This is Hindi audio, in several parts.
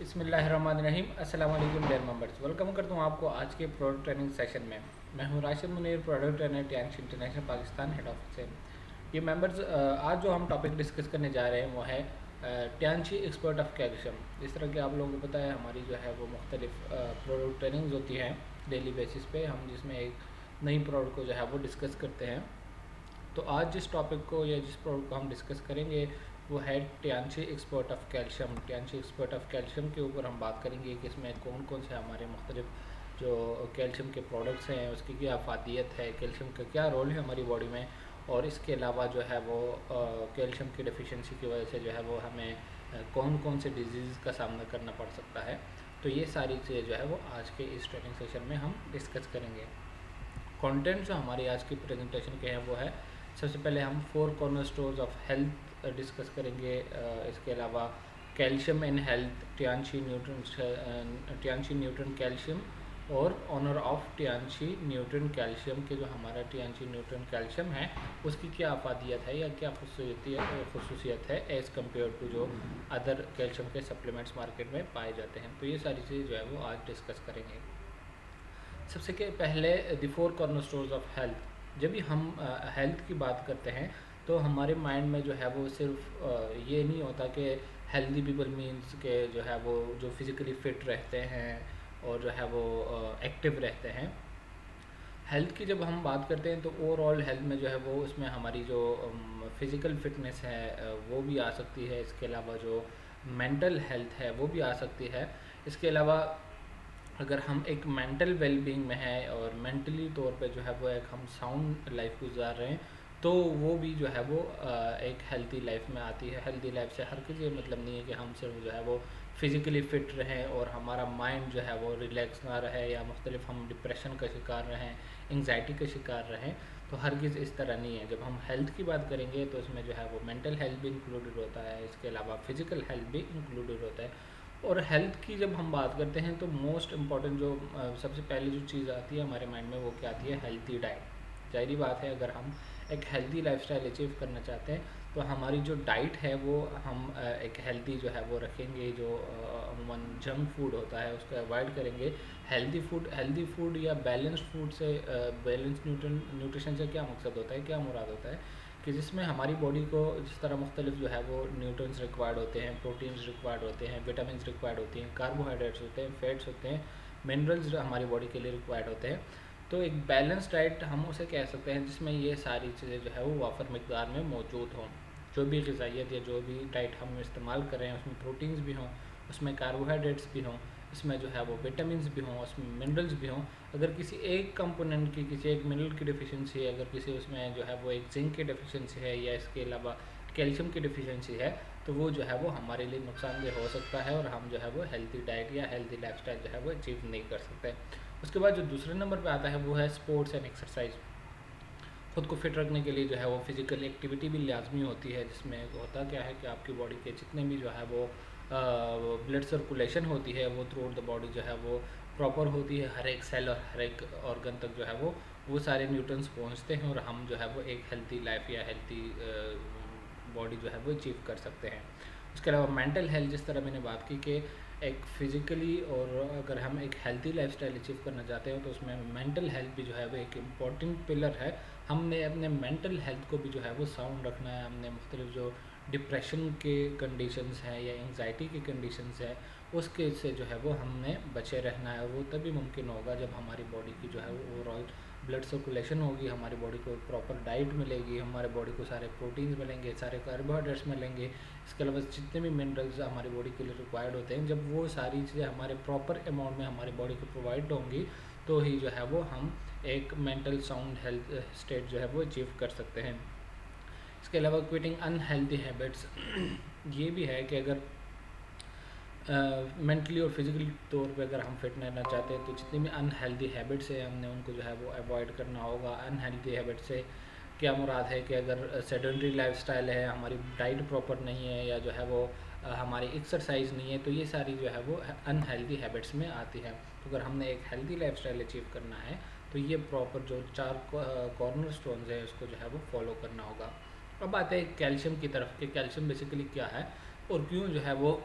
बिस्मिल्लाहिर्रहमानिर्रहीम। अस्सलाम वालेकुम डियर मेंबर्स, वेलकम करता हूँ आपको आज के प्रोडक्ट ट्रेनिंग सेशन में। मैं हूँ Rashid Munir, product trainer tanks international Pakistan head office से। ये मेंबर्स, आज जो हम टॉपिक डिस्कस करने जा रहे हैं वो है ट्यांशी एक्सपर्ट ऑफ कैल्शियम। जिस तरह कि आप लोगों को पता है, हमारी जो है वो मुख्तलिफ प्रोडक्ट ट्रेनिंग्स होती हैं डेली बेसिस पे, हम जिसमें एक नई प्रोडक्ट को जो है वो डिस्कस करते हैं। तो आज जिस टॉपिक को या जिस प्रोडक्ट को हम डिस्कस करेंगे वो है Tianshi expert of calcium. Tianshi expert of calcium के ऊपर हम बात करेंगे कि इसमें कौन कौन से हमारे मुख्तलिफ जो कैल्शियम के प्रोडक्ट्स हैं, उसकी क्या अफादियत है, कैल्शियम का क्या रोल है हमारी बॉडी में, और इसके अलावा जो है वो कैल्शियम की डिफिशिएंसी की वजह से जो है वो हमें कौन कौन से डिजीज़ का सामना करना पड़ सकता है। तो ये सारी चीज़ें जो है वो आज के इस ट्रेनिंग सेशन में हम डिस्कस करेंगे। कंटेंट जो हमारी आज की प्रेजेंटेशन के हैं वो है, सबसे पहले हम 4 कॉर्नरस्टोन्स ऑफ हेल्थ डिस्कस करेंगे। इसके अलावा calcium in health, Tianshi nutrient calcium और honour of Tianshi nutrient calcium के जो हमारा ट्यांशी न्यूट्रन कैल्शियम है उसकी क्या अफादियत है या क्या खसूसियत है एज़ कम्पेयर टू जो अदर कैल्शियम के सप्लीमेंट्स मार्केट में पाए जाते हैं। तो ये सारी चीज़ जो है वो आज डिस्कस करेंगे। सबसे के पहले द 4 कॉर्नरस्टोन्स ऑफ हेल्थ। जब भी हम हेल्थ की बात करते हैं तो हमारे माइंड में जो है वो सिर्फ ये नहीं होता कि हेल्दी पीपल मीन्स के जो है वो जो फिज़िकली फ़िट रहते हैं और जो है वो एक्टिव रहते हैं। हेल्थ की जब हम बात करते हैं तो ओवरऑल हेल्थ में जो है वो उसमें हमारी जो फ़िज़िकल फ़िटनेस है वो भी आ सकती है। इसके अलावा जो मेंटल हेल्थ है वो भी आ सकती है। इसके अलावा अगर हम एक मेंटल वेलबींग में हैं और मेंटली तौर पे जो है वो एक हम साउंड लाइफ गुजार रहे हैं तो वो भी जो है वो एक हेल्दी लाइफ में आती है। हेल्दी लाइफ से हर किसी मतलब नहीं है कि हम सिर्फ जो है वो फिज़िकली फ़िट रहें और हमारा माइंड जो है वो रिलैक्स ना रहे या मुख्तलिफ हम डिप्रेशन का शिकार रहें, एंग्जाइटी का शिकार रहें। तो हरगिज़ इस तरह नहीं है। जब हम हेल्थ की बात करेंगे तो इसमें जो है वो मेंटल हेल्थ भी इंक्लूडेड होता है, इसके अलावा फ़िज़िकल हेल्थ भी इंक्लूडेड होता है। और हेल्थ की जब हम बात करते हैं तो मोस्ट इम्पॉर्टेंट जो सबसे पहले जो चीज़ आती है हमारे माइंड में वो क्या आती है, हेल्थी डाइट। ज़ाहिर बात है, अगर हम एक हेल्दी लाइफस्टाइल अचीव करना चाहते हैं तो हमारी जो डाइट है वो हम एक हेल्दी जो है वो रखेंगे। जो अमूमन जंक फूड होता है उसको अवॉइड करेंगे। हेल्दी फूड या बैलेंस्ड फूड से, बैलेंस न्यूट्रिशन से क्या मकसद होता है, क्या मुराद होता है कि जिसमें हमारी बॉडी को जिस तरह मुख्तलिफ जो है वो न्यूट्रंस रिक्वायर्ड होते हैं, प्रोटीन्स रिक्वायर्ड होते हैं, विटामिन्स रिक्वायर्ड होती हैं, कार्बोहाइड्रेट्स होते हैं, फैट्स होते हैं, मिनरल्स हमारी बॉडी के लिए रिक्वायर्ड होते हैं। तो एक बैलेंस डाइट हम उसे कह सकते हैं जिसमें ये सारी चीज़ें जो है वो वाफर मकदार में मौजूद हों। जो भी ग़िज़ाइयत या जो भी डाइट हम इस्तेमाल कर रहे हैं उसमें प्रोटीन्स भी हों, उसमें कार्बोहाइड्रेट्स भी हों, इसमें जो है वो विटामिन्स भी हों, उसमें मिनरल्स भी हों। अगर किसी एक कंपोनेंट की, किसी एक मिनरल की डिफिशिएंसी है, अगर किसी उसमें जो है वो एक जिंक की डिफिशिएंसी है या इसके अलावा कैल्शियम की डिफिशिएंसी है तो वो जो है वो हमारे लिए नुकसानदेह हो सकता है और हम जो है वो हेल्दी डाइट या हेल्दी लाइफस्टाइल जो है वो अचीव नहीं कर सकते। उसके बाद जो दूसरे नंबर पे आता है वो है स्पोर्ट्स एंड एक्सरसाइज। ख़ुद को फिट रखने के लिए जो है वो फिज़िकल एक्टिविटी भी लाजमी होती है, जिसमें होता क्या है कि आपकी बॉडी के जितने भी जो है वो ब्लड सर्कुलेशन होती है वो थ्रू आउट द बॉडी जो है वो प्रॉपर होती है। हर एक सेल और हर एक ऑर्गन तक जो है वो सारे न्यूट्रंस पहुंचते हैं और हम जो है वो एक हेल्थी लाइफ या हेल्थी बॉडी जो है वो अचीव कर सकते हैं। उसके अलावा मेंटल हेल्थ, जिस तरह मैंने बात की कि एक फ़िज़िकली और अगर हम एक हेल्थी लाइफस्टाइल अचीव करना चाहते हैं तो उसमें मेंटल हेल्थ भी जो है वो एक इम्पॉर्टेंट पिलर है। हमने अपने मेंटल हेल्थ को भी जो है वो साउंड रखना है। हमने मुख्तलिफ जो डिप्रेशन के कंडीशंस हैं या एंग्जाइटी की कंडीशंस है उसके से जो है वो हमने बचे रहना है। वो तभी मुमकिन होगा जब हमारी बॉडी की जो है वो ओवरऑल ब्लड सर्कुलेशन होगी, हमारी बॉडी को प्रॉपर डाइट मिलेगी, हमारे बॉडी को सारे प्रोटीन्स मिलेंगे, सारे कार्बोहाइड्रेट्स मिलेंगे, इसके अलावा जितने भी मिनरल्स हमारी बॉडी के लिए रिक्वायर्ड होते हैं, जब वो सारी चीज़ें हमारे प्रॉपर अमाउंट में हमारी बॉडी को प्रोवाइड होंगी तो ही जो है वो हम एक मेंटल साउंड हेल्थ स्टेट जो है वो अचीव कर सकते हैं। इसके अलावा क्विटिंग अनहेल्दी हैबिट्स ये भी है कि अगर मेंटली और फिज़िकली तौर पे अगर हम फिट रहना चाहते हैं तो जितनी भी अनहेल्दी हैबिट्स है हमने उनको जो है वो अवॉइड करना होगा। अनहेल्दी हैबिट से क्या मुराद है कि अगर सेडेंटरी लाइफस्टाइल है, हमारी डाइट प्रॉपर नहीं है या जो है वो हमारी एक्सरसाइज नहीं है तो ये सारी जो है वो अनहेल्दी हैबिट्स में आती है। तो अगर हमने एक हेल्दी लाइफस्टाइल अचीव करना है तो ये प्रॉपर जो 4 कॉर्नर स्टोन्स है उसको जो है वो फॉलो करना होगा। अब आते हैं कैल्शियम की तरफ कि कैल्शियम बेसिकली क्या है और क्यों जो है वो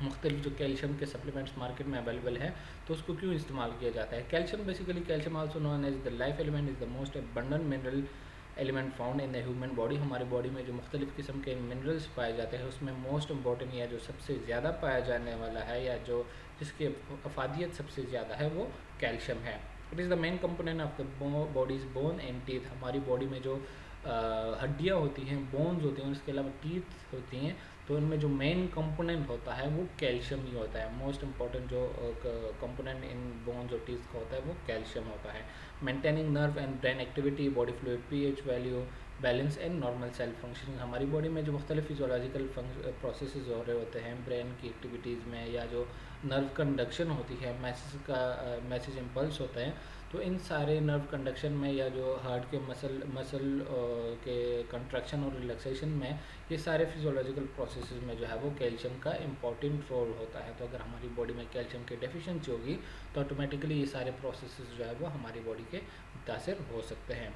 मुख्तलिफ जो कैल्शियम के सप्लीमेंट्स मार्केट में अवेलेबल है, तो उसको क्यों इस्तेमाल किया जाता है। Calcium basically, calcium also known as the life element, is the most abundant mineral element found in the human body. हमारी बॉडी में जो मुख्तलिफ किस्म के मिनरल्स पाए जाते हैं, उसमें मोस्ट इंपॉर्टेंट या जो सबसे ज़्यादा पाया जाने वाला है या जो जिसकी अफादियत सबसे ज़्यादा है वो कैल्शियम है। It is the main component of the bodies bone and teeth. हमारी बॉडी में जो हड्डियाँ होती हैं, बोन्स होती हैं, उसके अलावा टीथ होती हैं, तो उनमें जो मेन कंपोनेंट होता है वो कैल्शियम ही होता है। मोस्ट इंपॉर्टेंट जो कंपोनेंट इन बोन्स और टीथ का होता है वो कैल्शियम होता है। Maintaining nerve and brain activity, body fluid, pH value, balance and normal cell function. हमारी बॉडी में जो मुख्तलिफ फिजियोलॉजिकल प्रोसेसेस हो रहे होते हैं ब्रेन की एक्टिविटीज़ में, या जो नर्व कंडक्शन होती है, मैसेज इम्पल्स होते हैं, तो इन सारे नर्व कंडक्शन में या जो हार्ट के मसल के कंट्रैक्शन और रिलैक्सेशन में, ये सारे फिजियोलॉजिकल प्रोसेसेस में जो है वो कैल्शियम का इम्पॉर्टेंट रोल होता है। तो अगर हमारी बॉडी में कैल्शियम की डेफिशिएंसी होगी तो ऑटोमेटिकली ये सारे प्रोसेसेस जो है वो हमारी बॉडी के मुतासिर हो सकते हैं।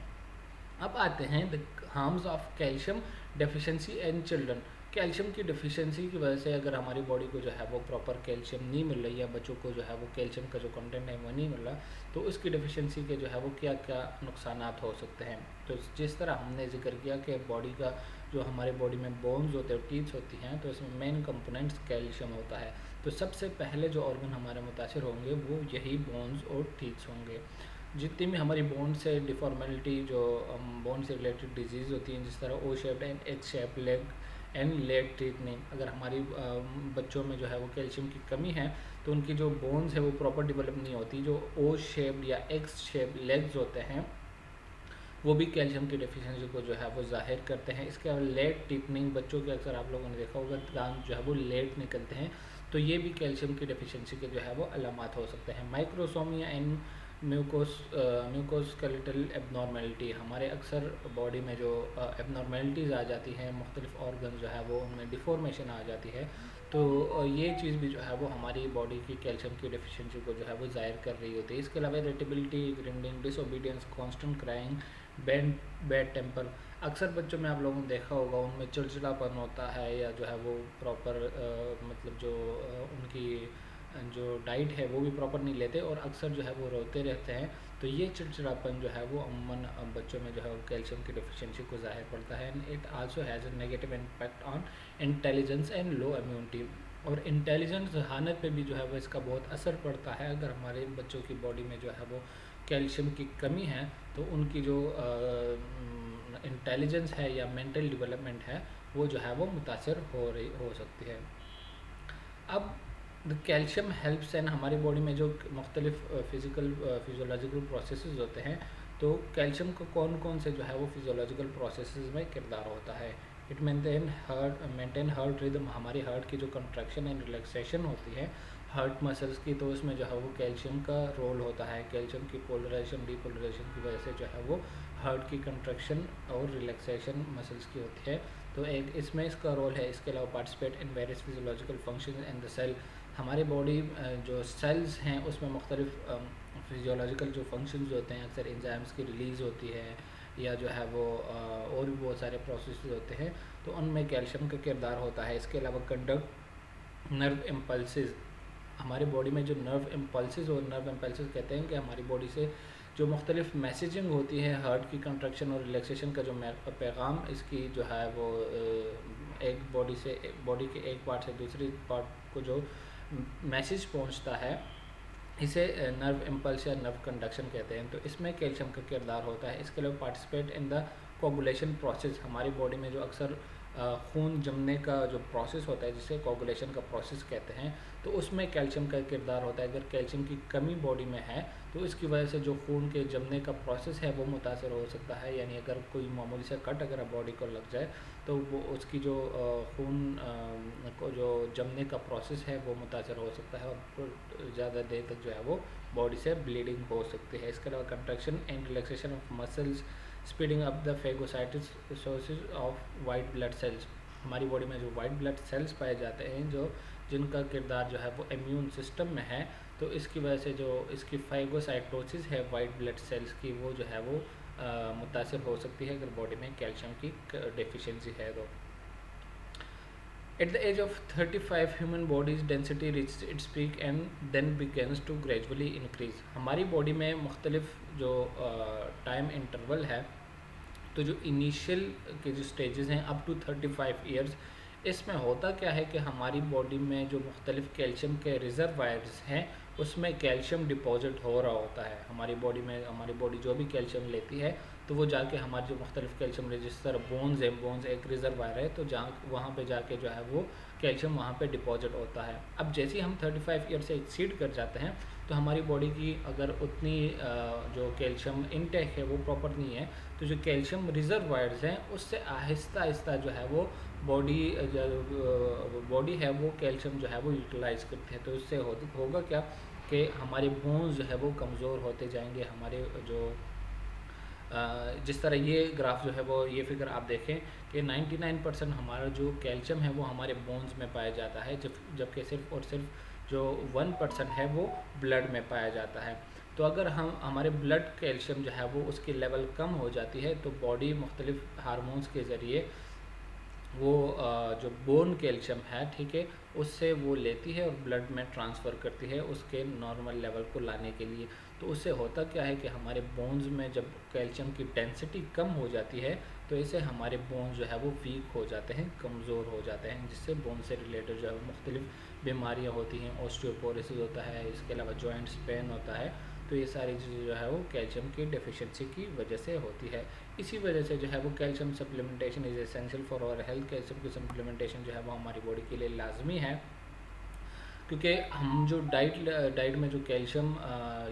अब आते हैं the harms of calcium deficiency in children. Calcium की डेफिशिएंसी की वजह से अगर हमारी बॉडी को जो है वो प्रॉपर कैल्शियम नहीं मिल रही, या बच्चों को जो है वो कैल्शियम का जो कंटेंट है वो नहीं मिल रहा, तो उसकी डेफिशिएंसी के जो है वो क्या क्या नुकसानात हो सकते हैं। तो जिस तरह हमने जिक्र किया कि बॉडी का जो हमारे बॉडी में बोन्स होते हैं, टीथ्स होती हैं, तो इसमें मेन कंपोनेंट्स कैल्शियम होता है। तो सबसे पहले जो ऑर्गन हमारे मुतासिर होंगे वो यही बोन्स और टीथ्स होंगे। जितनी भी हमारी बोन से डिफॉर्मेलिटी, जो बोन से रिलेटेड डिजीज़ होती हैं, जिस तरह O shaped and H shape leg and leg treatment, अगर हमारी बच्चों में जो है वो कैल्शियम की कमी है तो उनकी जो बोन्स है वो प्रॉपर डेवलप नहीं होती। जो ओ शेप्ड या एक्स शेप लेग्स होते हैं वो भी कैल्शियम की डेफिशिएंसी को जो है वो जाहिर करते हैं। इसके अलावा लेट टिपनिंग, बच्चों के अक्सर आप लोगों ने देखा होगा दांत जो है वो लेट निकलते हैं, तो ये भी कैल्शियम की डेफिशिएंसी के जो है वो अलामात हो सकते हैं। माइक्रोसोमिया एंड म्यूकोस्केलेटल एबनॉर्मेलिटी, हमारे अक्सर बॉडी में जो एबनॉर्मेलिटीज़ आ जाती हैं, मुख्तलिफ ऑर्गन जो है वो उनमें डिफॉर्मेशन आ जाती है, तो ये चीज़ भी जो है वो हमारी बॉडी की कैल्शियम की डेफिशिएंसी को जो है वो ज़ाहिर कर रही होती है। इसके अलावा irritability, grinding, disobedience, constant crying, bad temper, अक्सर बच्चों में आप लोगों ने देखा होगा उनमें चिड़चिड़ापन होता है, या जो है वो प्रॉपर मतलब जो उनकी जो डाइट है वो भी प्रॉपर नहीं लेते और अक्सर जो है वो रोते रहते हैं। तो ये चिड़चिड़ापन जो है वो अमूमन बच्चों में जो है वो कैल्शियम की डेफिशिएंसी को ज़ाहिर पड़ता है। And it also has a negative impact on intelligence and low immunity, और इंटेलिजेंस हालत पे भी जो है वो इसका बहुत असर पड़ता है। अगर हमारे बच्चों की बॉडी में जो है वो कैल्शियम की कमी है तो उनकी जो इंटेलिजेंस है या मेंटल डेवलपमेंट है वो जो है वो मुतासर हो सकती है। अब द कैल्शियम हेल्प्स एंड हमारी बॉडी में जो मुख्तलिफ फिजियोलॉजिकल प्रोसेसेस होते हैं, तो कैल्शियम को कौन कौन से जो है वो फिजियोलॉजिकल प्रोसेसेस में किरदार होता है। इट मेंटेन हार्ट रिदम, हमारी हार्ट की जो कंट्रैक्शन एंड रिलैक्सेशन होती है हार्ट मसल्स की, तो उसमें जो है वो कैल्शियम का रोल होता है। कैल्शियम की पोलराइजेशन डीपोलराइजेशन की वजह से जो है वो हार्ट की कंट्रैक्शन और रिलैक्सेशन मसल्स की होती है, तो एक इसमें इसका रोल है। इसके अलावा participate in various physiological function in the cell, हमारी बॉडी जो सेल्स हैं उसमें मुख्तलिफ फिजियोलॉजिकल जो फंक्शंस होते हैं, अक्सर एंजाइम्स की रिलीज़ होती है, या जो है वो और भी बहुत सारे प्रोसेस होते हैं, तो उनमें कैल्शियम का किरदार होता है। इसके अलावा कंडक्ट नर्व इम्पल्सेस, हमारी बॉडी में जो नर्व इम्पल्सेस और नर्व इम्पल्सेस कहते हैं कि हमारी बॉडी से जो मुख्तलिफ मैसेजिंग होती है हार्ट की कंट्रैक्शन और रिलैक्सेशन का जो पैगाम इसकी जो है वो एक बॉडी के एक पार्ट से दूसरी पार्ट को जो मैसेज पहुंचता है, इसे नर्व इम्पल्स या नर्व कंडक्शन कहते हैं, तो इसमें कैल्शियम का किरदार होता है। इसके अलावा participate in the coagulation process, हमारी बॉडी में जो अक्सर खून जमने का जो प्रोसेस होता है जिसे कोगुलेशन का प्रोसेस कहते हैं, तो उसमें कैल्शियम का किरदार होता है। अगर कैल्शियम की कमी बॉडी में है तो इसकी वजह से जो खून के जमने का प्रोसेस है वो मुतासर हो सकता है, यानी अगर कोई मामूली से कट अगर बॉडी को लग जाए तो वो उसकी जो खून को जो जमने का प्रोसेस है वो मुतासर हो सकता है और ज़्यादा देर तक जो है वो बॉडी से ब्लीडिंग हो सकती है। इसके अलावा contraction and relaxation of muscles, speeding up the phagocytosis of white blood cells, हमारी बॉडी में जो वाइट ब्लड सेल्स पाए जाते हैं जो जिनका किरदार जो है वो इम्यून सिस्टम में है, तो इसकी वजह से जो इसकी फाइगोसाइटोसिस है वाइट ब्लड सेल्स की वो जो है वो मुतासर हो सकती है अगर बॉडी में कैल्शियम की डेफिशिएंसी है तो। At the age of 35 human body's density reach its peak and then begins to gradually increase. हमारी बॉडी में मुख्तलिफ जो टाइम इंटरवल है, तो जो इनिशियल के जो स्टेजेस हैं अप टू 35 ईयर्स, इसमें होता क्या है कि हमारी बॉडी में जो मुख्तलिफ कैल्शियम के रिजर्वायर्स हैं उसमें कैल्शियम डिपॉजिट हो रहा होता है। हमारी बॉडी में हमारी बॉडी जो भी कैल्शियम लेती है तो वो जाके हमारे जो मुख्तलिफ कैल्शियम, जिस तरह बोन्स है, बोन्स एक रिजर्वायर है, तो जहाँ वहाँ पे जाके जो है वो कैल्शियम वहाँ पे डिपॉजिट होता है। अब जैसे ही हम 35 ईयर से एक्सीड कर जाते हैं तो हमारी बॉडी की अगर उतनी जो कैल्शियम इनटेक है वो प्रॉपर नहीं है, तो जो कैल्शियम रिजर्वायर्स हैं उससे आहिस्ता आहिस्ता जो है वो बॉडी है वो कैल्शियम जो है वो यूटिलाइज करती है। तो इससे होगा क्या कि हमारे बोन्स जो है वो कमज़ोर होते जाएंगे। हमारे जो जिस तरह ये ग्राफ जो है वो ये फिगर आप देखें कि 99% हमारा जो कैल्शियम है वो हमारे बोन्स में पाया जाता है, जबकि सिर्फ और सिर्फ जो 1% है वो ब्लड में पाया जाता है। तो अगर हम हमारे ब्लड कैल्शियम जो है वो उसकी लेवल कम हो जाती है तो बॉडी मुख्तलिफ हार्मोन्स के ज़रिए वो जो बोन कैल्शियम है, ठीक है, उससे वो लेती है और ब्लड में ट्रांसफ़र करती है उसके नॉर्मल लेवल को लाने के लिए। तो उससे होता क्या है कि हमारे बोन्स में जब कैल्शियम की डेंसिटी कम हो जाती है तो इससे हमारे बोन्स जो है वो वीक हो जाते हैं, कमज़ोर हो जाते हैं, जिससे बोन से रिलेटेड जो है मुख्तलिफ बीमारियाँ होती हैं। ऑस्टियोपोरोसिस होता है, इसके अलावा जॉइंट्स पेन होता है। तो ये सारी चीज़ें जो है वो कैल्शियम की डेफिशिएंसी की वजह से होती है। इसी वजह से जो है वो calcium supplementation is essential for our health. Calcium की सप्लीमेंटेशन जो है वो हमारी बॉडी के लिए लाजमी है, क्योंकि हम जो डाइट में जो कैल्शियम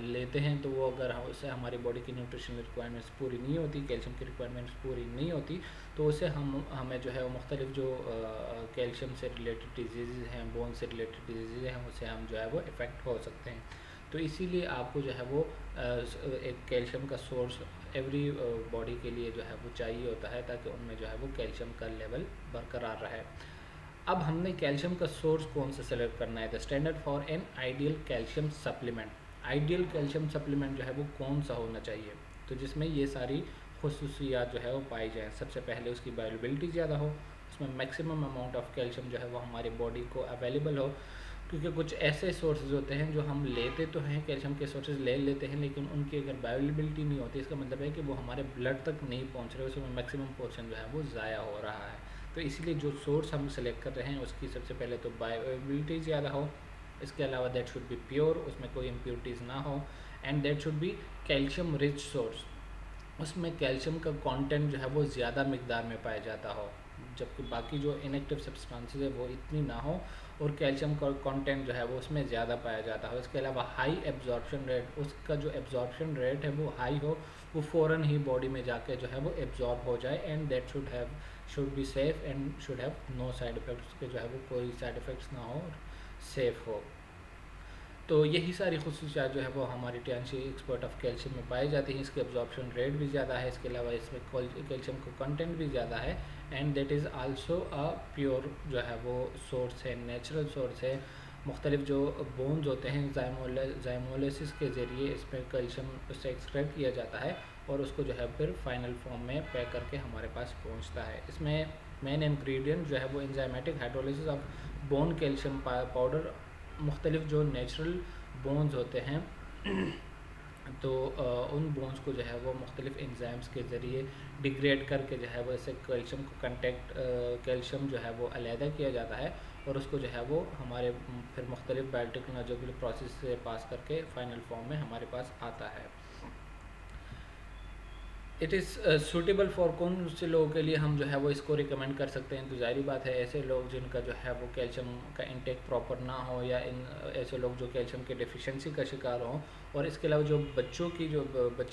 लेते हैं तो वो अगर उससे हमारी बॉडी की न्यूट्रिशनल रिक्वायरमेंट्स पूरी नहीं होती, कैल्शियम की रिक्वायरमेंट्स पूरी नहीं होती, तो उससे हमें जो है मुख्तलिफ जो कैल्शियम से रिलेटेड डिजीज़ हैं, बोन से रिलेटेड डिजीज़ हैं, उससे हम जो है वो इफ़ेक्ट हो सकते हैं। तो इसीलिए आपको जो है वो एक कैल्शियम का सोर्स एवरी बॉडी के लिए जो है वो चाहिए होता है, ताकि उनमें जो है वो कैल्शियम का लेवल बरकरार रहे। अब हमने कैल्शियम का सोर्स कौन सा सेलेक्ट करना है। The standard for an ideal calcium supplement. Ideal calcium supplement जो है वो कौन सा होना चाहिए, तो जिसमें ये सारी खुसूसियात जो है वो पाई जाएँ। सबसे पहले उसकी बायोअवेलेबिलिटी ज़्यादा हो, उसमें मैक्सिमम अमाउंट ऑफ कैल्शियम जो है वो हमारी बॉडी को अवेलेबल हो, क्योंकि कुछ ऐसे सोर्सेज होते हैं जो हम लेते तो हैं, कैल्शियम के सोर्सेज ले लेते हैं, लेकिन उनकी अगर बायोअवेलेबिलिटी नहीं होती, इसका मतलब है कि वो हमारे ब्लड तक नहीं पहुंच रहे, उसमें मैक्सिमम पोर्शन जो है वो ज़ाया हो रहा है। तो इसीलिए जो सोर्स हम सेलेक्ट कर रहे हैं उसकी सबसे पहले तो बायोअवेलेबिलिटी ज़्यादा हो, इसके अलावा दैट शुड बी प्योर, उसमें कोई इम्प्योरिटीज़ ना हो, and that should B calcium rich source, उसमें कैल्शियम का कंटेंट जो है वो ज़्यादा मिकदार में पाया जाता हो, जबकि बाकी जो इनएक्टिव सब्सटेंसेस है वो इतनी ना हो और कैल्शियम का कंटेंट जो है वो उसमें ज़्यादा पाया जाता हो। इसके अलावा हाई एब्जॉर्प्शन रेट, उसका जो एब्जॉर्प्शन रेट है वो हाई हो, वो फ़ौरन ही बॉडी में जाके जो है वो एब्जॉर्ब हो जाए, and that should be safe and should have no side effects, उसके जो है वो कोई साइड इफ़ेक्ट्स ना हो और सेफ़ हो। तो यही सारी खुसूसियात जो है वो हमारी टियानशी एक्सपर्ट ऑफ कैल्शियम में पाई जाती हैं। इसके एब्जॉर्प्शन रेट भी ज़्यादा है, इसके अलावा इसमें कैल्शियम का कंटेंट भी ज़्यादा है, and that is also a pure जो है वो सोर्स है, नेचुरल सोर्स है। मुख्तलिफ जो बोन्स होते हैं जाइमोलिसिस के ज़रिए इसमें कैल्शियम उससे एक्सट्रैक्ट किया जाता है और उसको जो है फिर फाइनल फॉर्म में पैक करके हमारे पास पहुँचता है। इसमें मेन इंग्रेडिएंट जो है वो enzymatic hydrolysis of bone calcium powder. मुख्तलिफ जो नेचुरल बोन्स होते हैं तो उन बोन्स को जो है वो मुख्तलिफ एंजाइम्स के ज़रिए डिग्रेड करके जो है वो ऐसे कैल्शियम को कैल्शियम जो है वो अलहदा किया जाता है और उसको जो है वो हमारे फिर मुख्तलिफ बायोटेक्नोलॉजिकल प्रोसेस से पास करके फ़ाइनल फॉर्म में हमारे पास आता है। इट इज़ सूटेबल फॉर कौन से लोगों के लिए हम जो है वो इसको रिकमेंड कर सकते हैं। तो जाहिर बात है ऐसे लोग जिनका जो है वो कैल्शियम का इंटेक प्रॉपर ना हो, या ऐसे लोग जो कैल्शियम के डिफिशिएंसी का शिकार हों, और इसके अलावा जो बच्चे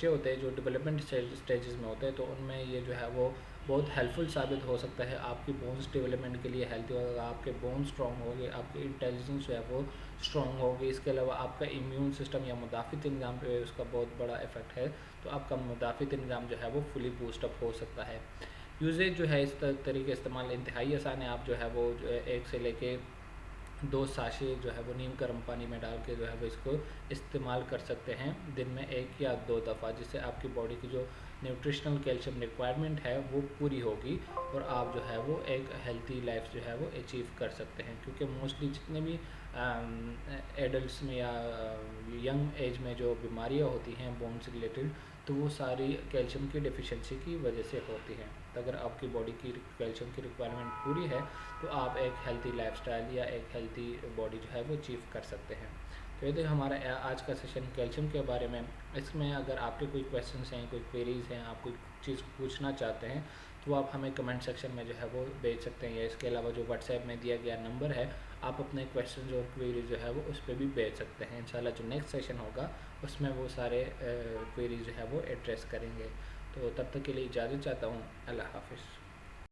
होते हैं जो डेवलपमेंट स्टेजेस में होते हैं, तो उनमें ये जो है वो बहुत हेल्पफुल साबित हो सकता है। आपकी बोन्स डेवलपमेंट के लिए हेल्थी होगा, आपके बोन स्ट्रॉन्ग होंगे, आपकी इंटेलिजेंस जो है वो स्ट्रॉन्ग होगी। इसके अलावा आपका इम्यून सिस्टम या मुदाफ़ित निज़ाम पे उसका बहुत बड़ा इफ़ेक्ट है, तो आपका मुदाफ़ित निज़ाम जो है वो फुली बूस्टअप हो सकता है। यूजेज जो है इस तरीके इस्तेमाल इंतहाई आसान है। आप जो है वो 1 से लेके 2 साशे जो है वो नीम गर्म पानी में डाल के जो है वो इसको इस्तेमाल कर सकते हैं दिन में 1 या 2 दफ़ा, जिससे आपकी बॉडी की जो न्यूट्रिशनल कैल्शियम रिक्वायरमेंट है वो पूरी होगी और आप जो है वो एक हेल्थी लाइफ जो है वो अचीव कर सकते हैं। क्योंकि मोस्टली जितने भी एडल्ट्स में या यंग एज में जो बीमारियां होती हैं बोन से रिलेटेड, तो वो सारी कैल्शियम की डेफिशिएंसी की वजह से होती हैं। तो अगर आपकी बॉडी की कैल्शियम की रिक्वायरमेंट पूरी है तो आप एक हेल्थी लाइफस्टाइल या एक हेल्थी बॉडी जो है वो अचीव कर सकते हैं। तो ये तो हमारा आज का सेशन कैल्शियम के बारे में। इसमें अगर आपके कोई क्वेश्चंस हैं, कोई क्वेरीज़ हैं, आप कोई चीज़ पूछना चाहते हैं तो आप हमें कमेंट सेक्शन में जो है वो भेज सकते हैं, या इसके अलावा जो व्हाट्सएप में दिया गया नंबर है आप अपने क्वेश्चन और क्वेरीज जो है वो उस पर भी भेज सकते हैं। इंशाल्लाह जो नेक्स्ट सेशन होगा उसमें वो सारे क्वेरीज जो है वो एड्रेस करेंगे। तो तब तक के लिए इजाज़त चाहता हूँ। अल्लाह हाफ़िज़।